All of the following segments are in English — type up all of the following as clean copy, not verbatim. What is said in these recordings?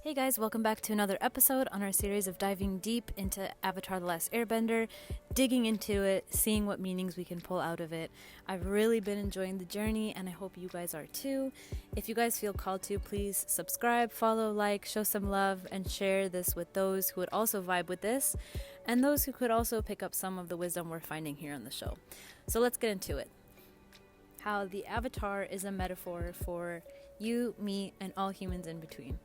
Hey guys, welcome back to another episode on our series of diving deep into Avatar: The Last Airbender, digging into it, seeing what meanings we can pull out of it. I've really been enjoying the journey and I hope you guys are too. If you guys feel called to, please subscribe, follow, like, show some love, and share this with those who would also vibe with this and those who could also pick up some of the wisdom we're finding here on the show. So let's get into it. How the Avatar is a metaphor for you, me, and all humans in between.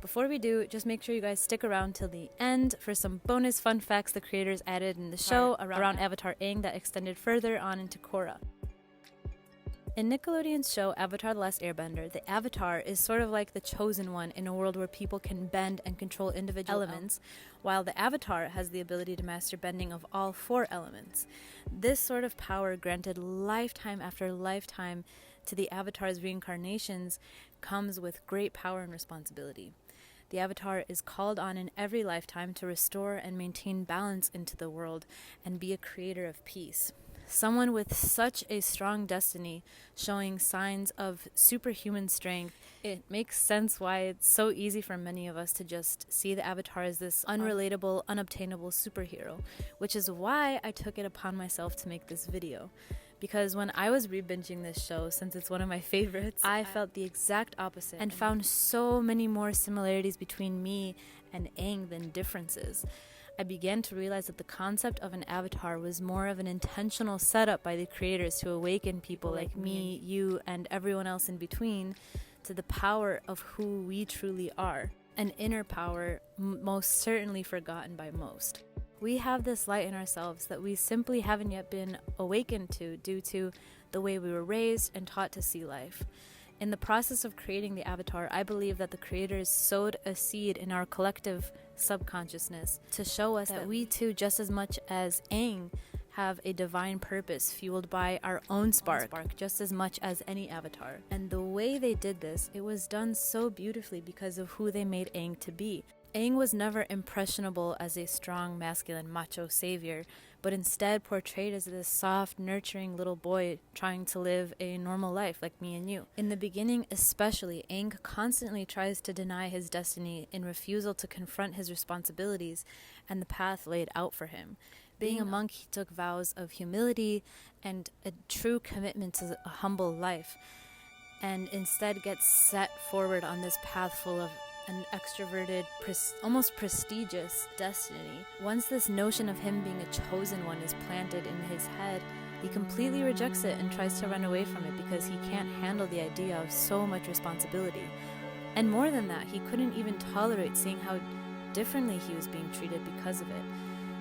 Before we do, just make sure you guys stick around till the end for some bonus fun facts the creators added in the show around Avatar Aang that extended further on into Korra. In Nickelodeon's show Avatar: The Last Airbender, the Avatar is sort of like the chosen one in a world where people can bend and control individual elements, while the Avatar has the ability to master bending of all four elements. This sort of power, granted lifetime after lifetime to the Avatar's reincarnations, comes with great power and responsibility. The Avatar is called on in every lifetime to restore and maintain balance into the world and be a creator of peace. Someone with such a strong destiny, showing signs of superhuman strength, it makes sense why it's so easy for many of us to just see the Avatar as this unrelatable, unobtainable superhero, which is why I took it upon myself to make this video. Because when I was re-binging this show, since it's one of my favorites, I felt the exact opposite and found so many more similarities between me and Aang than differences. I began to realize that the concept of an avatar was more of an intentional setup by the creators to awaken people like me, you, and everyone else in between to the power of who we truly are, an inner power most certainly forgotten by most. We have this light in ourselves that we simply haven't yet been awakened to due to the way we were raised and taught to see life. In the process of creating the Avatar, I believe that the creators sowed a seed in our collective subconsciousness to show us that we too, just as much as Aang, have a divine purpose fueled by our own spark just as much as any avatar. And the way they did this, it was done so beautifully because of who they made Aang to be. Aang was never impressionable as a strong, masculine, macho savior, but instead portrayed as this soft, nurturing little boy trying to live a normal life like me and you. In the beginning especially, Aang constantly tries to deny his destiny in refusal to confront his responsibilities and the path laid out for him. Being a monk, he took vows of humility and a true commitment to a humble life, and instead gets set forward on this path full of an extroverted, almost prestigious destiny. Once this notion of him being a chosen one is planted in his head, he completely rejects it and tries to run away from it because he can't handle the idea of so much responsibility. And more than that, he couldn't even tolerate seeing how differently he was being treated because of it.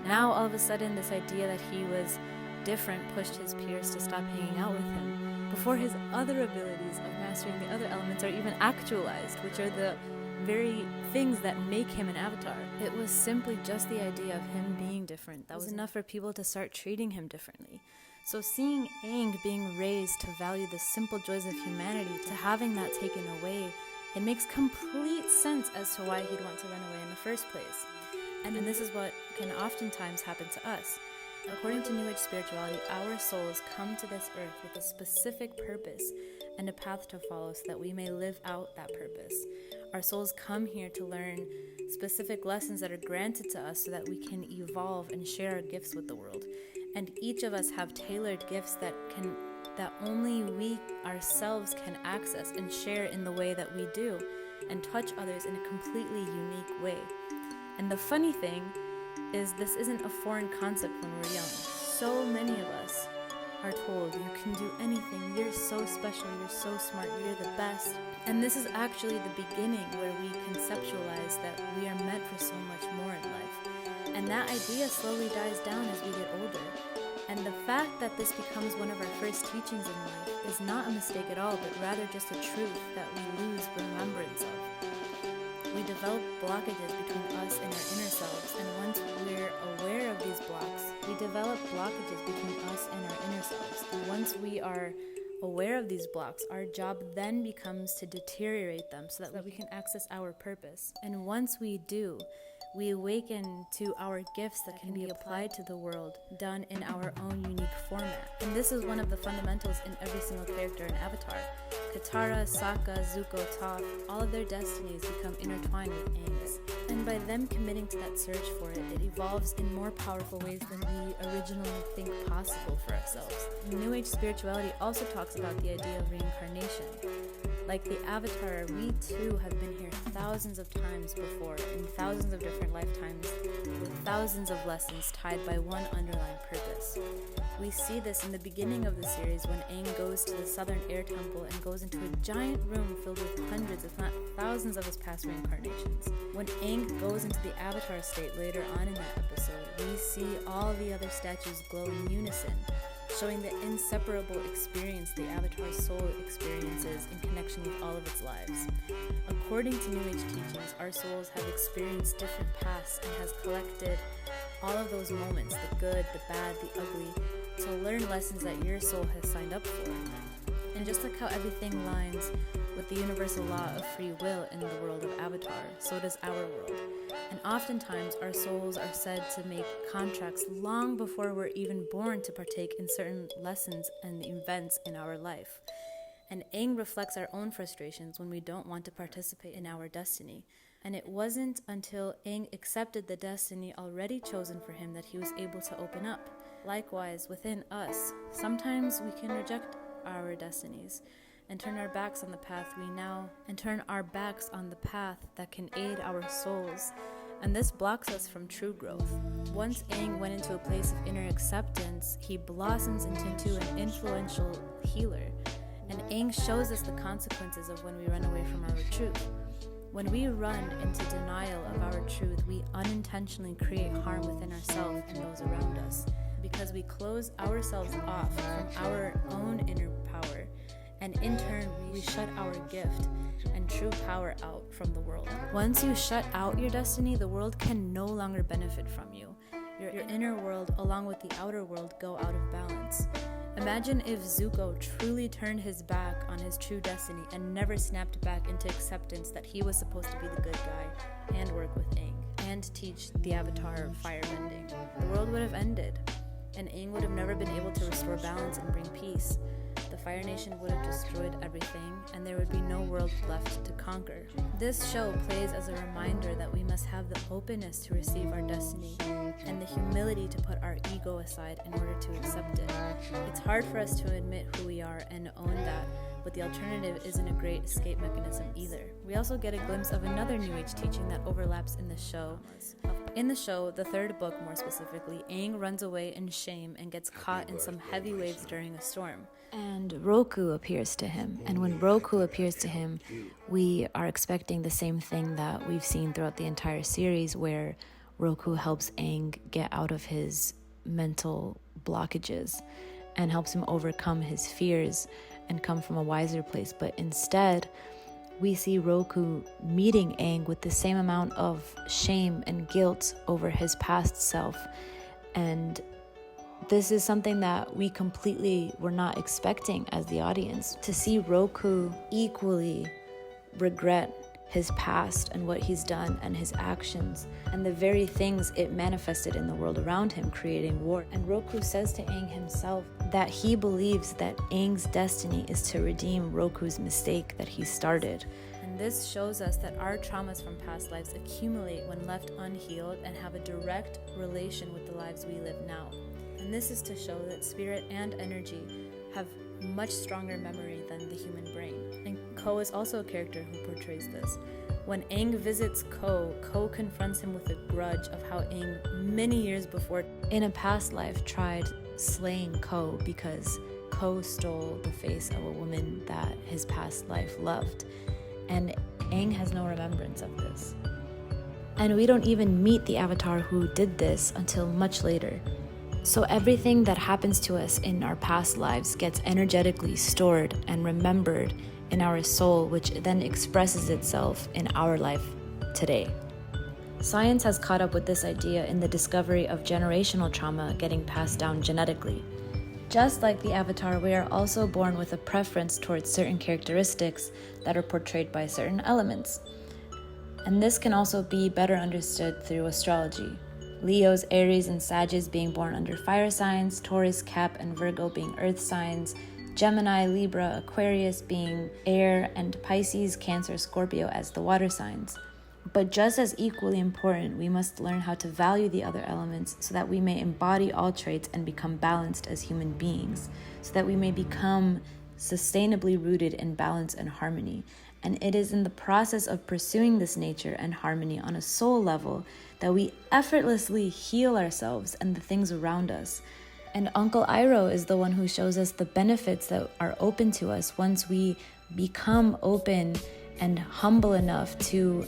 Now, all of a sudden, this idea that he was different pushed his peers to stop hanging out with him before his other abilities of mastering the other elements are even actualized, which are the very things that make him an avatar. It was simply just the idea of him being different that was enough for people to start treating him differently. So seeing Aang being raised to value the simple joys of humanity, to having that taken away, it makes complete sense as to why he'd want to run away in the first place. And this is what can oftentimes happen to us. According to New Age spirituality, our souls come to this earth with a specific purpose and a path to follow so that we may live out that purpose. Our souls come here to learn specific lessons that are granted to us so that we can evolve and share our gifts with the world. And each of us have tailored gifts that only we ourselves can access and share in the way that we do, and touch others in a completely unique way. And the funny thing is, this isn't a foreign concept when we're young. So many of us are told, you can do anything, you're so special, you're so smart, you're the best. And this is actually the beginning where we conceptualize that we are meant for so much more in life. And that idea slowly dies down as we get older. And the fact that this becomes one of our first teachings in life is not a mistake at all, but rather just a truth that we lose remembrance of. We develop blockages between us and our inner selves, and once we're aware of these blocks, we develop blockages between us and our inner selves. And once we are aware of these blocks, our job then becomes to deteriorate them so that we can access our purpose. And once we do, We awaken to our gifts that can be applied to the world, done in our own unique format. And this is one of the fundamentals in every single character in Avatar. Katara, Sokka, Zuko, Toph, all of their destinies become intertwined with Aang's. And by them committing to that search for it, it evolves in more powerful ways than we originally think possible for ourselves. New Age spirituality also talks about the idea of reincarnation. Like the Avatar, we too have been here thousands of times before, in thousands of different lifetimes, with thousands of lessons tied by one underlying purpose. We see this in the beginning of the series when Aang goes to the Southern Air Temple and goes into a giant room filled with hundreds, if not thousands, of his past reincarnations. When Aang goes into the Avatar state later on in that episode, we see all the other statues glow in unison, showing the inseparable experience the Avatar's soul experiences in connection with all of its lives. According to New Age teachings, our souls have experienced different paths and has collected all of those moments, the good, the bad, the ugly, to learn lessons that your soul has signed up for. And just like how everything lines with the universal law of free will in the world of Avatar, so does our world. And oftentimes our souls are said to make contracts long before we're even born to partake in certain lessons and events in our life. And Aang reflects our own frustrations when we don't want to participate in our destiny. And it wasn't until Aang accepted the destiny already chosen for him that he was able to open up. Likewise, within us, sometimes we can reject our destinies and turn our backs on the path that can aid our souls. And this blocks us from true growth. Once Aang went into a place of inner acceptance, he blossoms into an influential healer. And Aang shows us the consequences of when we run away from our truth. When we run into denial of our truth, we unintentionally create harm within ourselves and those around us, because we close ourselves off from our own inner power, and in turn we shut our gift and true power out from the world. Once you shut out your destiny, the world can no longer benefit from you. Your inner world along with the outer world go out of balance. Imagine if Zuko truly turned his back on his true destiny and never snapped back into acceptance that he was supposed to be the good guy and work with Aang and teach the Avatar firebending. The world would have ended, and Aang would have never been able to restore balance and bring peace. The Fire Nation would have destroyed everything, and there would be no world left to conquer. This show plays as a reminder that we must have the openness to receive our destiny and the humility to put our ego aside in order to accept it. It's hard for us to admit who we are and own that, but the alternative isn't a great escape mechanism either. We also get a glimpse of another New Age teaching that overlaps in the show. In the show, the third book more specifically, Aang runs away in shame and gets caught in some heavy waves during a storm. And Roku appears to him. And when Roku appears to him, we are expecting the same thing that we've seen throughout the entire series, where Roku helps Aang get out of his mental blockages and helps him overcome his fears and come from a wiser place. But instead, we see Roku meeting Aang with the same amount of shame and guilt over his past self. And this is something that we completely were not expecting as the audience. To see Roku equally regret his past and what he's done and his actions and the very things it manifested in the world around him, creating war. And Roku says to Aang himself that he believes that Aang's destiny is to redeem Roku's mistake that he started. And this shows us that our traumas from past lives accumulate when left unhealed and have a direct relation with the lives we live now. And this is to show that spirit and energy have much stronger memory than the human brain. And Ko is also a character who portrays this. When Aang visits Ko confronts him with a grudge of how Aang, many years before, in a past life, tried slaying Ko because Ko stole the face of a woman that his past life loved. And Aang has no remembrance of this. And we don't even meet the Avatar who did this until much later. So everything that happens to us in our past lives gets energetically stored and remembered in our soul, which then expresses itself in our life today. Science has caught up with this idea in the discovery of generational trauma getting passed down genetically. Just like the Avatar, we are also born with a preference towards certain characteristics that are portrayed by certain elements. And this can also be better understood through astrology. Leos, Aries, and Sagittarius being born under fire signs, Taurus, Cap, and Virgo being earth signs, Gemini, Libra, Aquarius being air, and Pisces, Cancer, Scorpio as the water signs. But just as equally important, we must learn how to value the other elements so that we may embody all traits and become balanced as human beings, so that we may become sustainably rooted in balance and harmony. And it is in the process of pursuing this nature and harmony on a soul level that we effortlessly heal ourselves and the things around us. And Uncle Iroh is the one who shows us the benefits that are open to us once we become open and humble enough to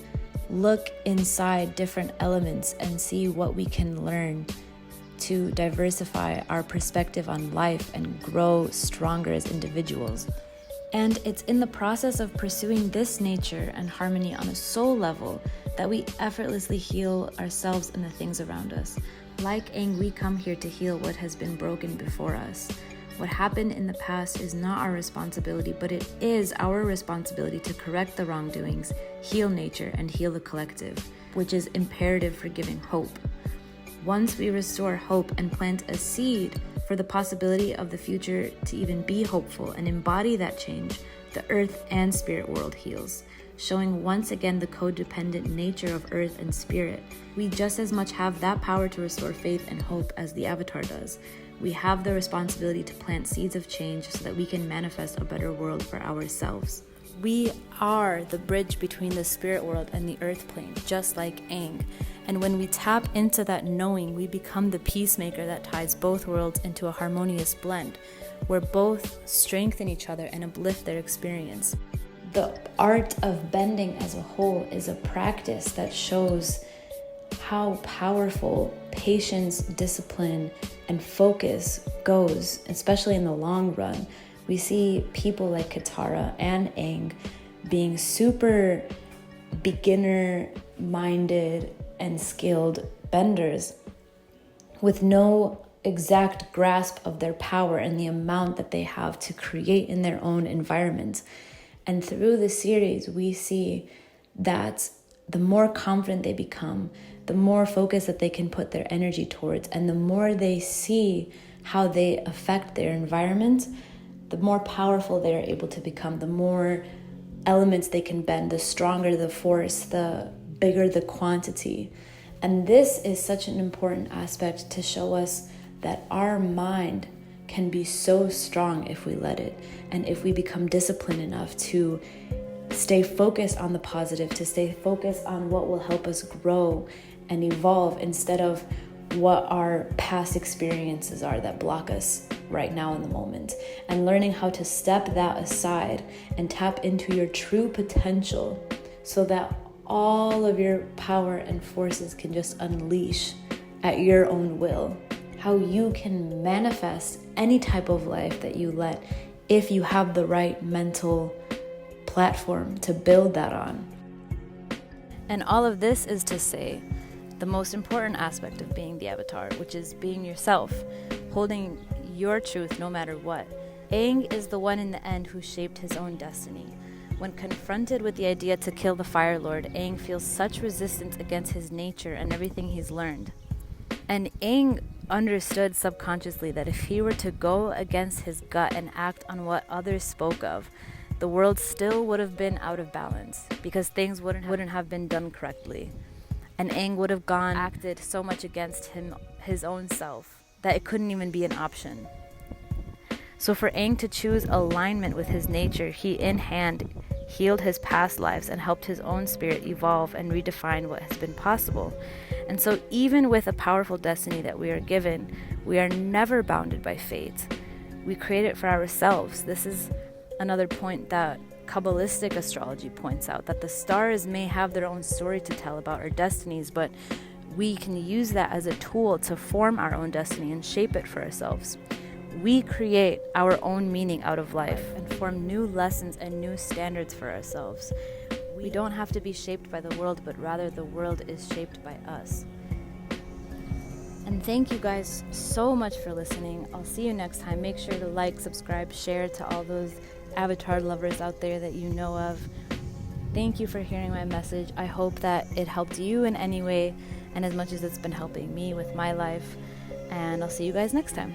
look inside different elements and see what we can learn to diversify our perspective on life and grow stronger as individuals. And it's in the process of pursuing this nature and harmony on a soul level that we effortlessly heal ourselves and the things around us. Like Aang, we come here to heal what has been broken before us. What happened in the past is not our responsibility, but it is our responsibility to correct the wrongdoings, heal nature, and heal the collective, which is imperative for giving hope. Once we restore hope and plant a seed for the possibility of the future to even be hopeful and embody that change, the earth and spirit world heals, showing once again the codependent nature of earth and spirit. We just as much have that power to restore faith and hope as the Avatar does. We have the responsibility to plant seeds of change so that we can manifest a better world for ourselves. We are the bridge between the spirit world and the earth plane, just like Aang. And when we tap into that knowing, we become the peacemaker that ties both worlds into a harmonious blend, where both strengthen each other and uplift their experience. The art of bending as a whole is a practice that shows how powerful patience, discipline, and focus goes, especially in the long run. We see people like Katara and Aang being super beginner-minded and skilled benders with no exact grasp of their power and the amount that they have to create in their own environment. And through the series, we see that the more confident they become, the more focus that they can put their energy towards, and the more they see how they affect their environment, the more powerful they are able to become, the more elements they can bend, the stronger the force, the bigger the quantity. And this is such an important aspect to show us that our mind can be so strong if we let it, and if we become disciplined enough to stay focused on the positive, to stay focused on what will help us grow and evolve instead of what our past experiences are that block us right now in the moment, and learning how to step that aside and tap into your true potential so that all of your power and forces can just unleash at your own will. How you can manifest any type of life that you let if you have the right mental platform to build that on. And all of this is to say the most important aspect of being the Avatar, which is being yourself, holding your truth no matter what. Aang is the one in the end who shaped his own destiny. When confronted with the idea to kill the Fire Lord, Aang feels such resistance against his nature and everything he's learned. And Aang understood subconsciously that if he were to go against his gut and act on what others spoke of, the world still would have been out of balance, because things wouldn't have been done correctly. And Aang would have acted so much against his own self that it couldn't even be an option. So for Aang to choose alignment with his nature, he in hand healed his past lives and helped his own spirit evolve and redefine what has been possible. And so even with a powerful destiny that we are given, we are never bounded by fate. We create it for ourselves. This is another point that Kabbalistic astrology points out, that the stars may have their own story to tell about our destinies, but we can use that as a tool to form our own destiny and shape it for ourselves. We create our own meaning out of life and form new lessons and new standards for ourselves. We don't have to be shaped by the world, but rather the world is shaped by us. And thank you guys so much for listening. I'll see you next time. Make sure to like, subscribe, share to all those Avatar lovers out there that you know of. Thank you for hearing my message. I hope that it helped you in any way, and as much as it's been helping me with my life. And I'll see you guys next time.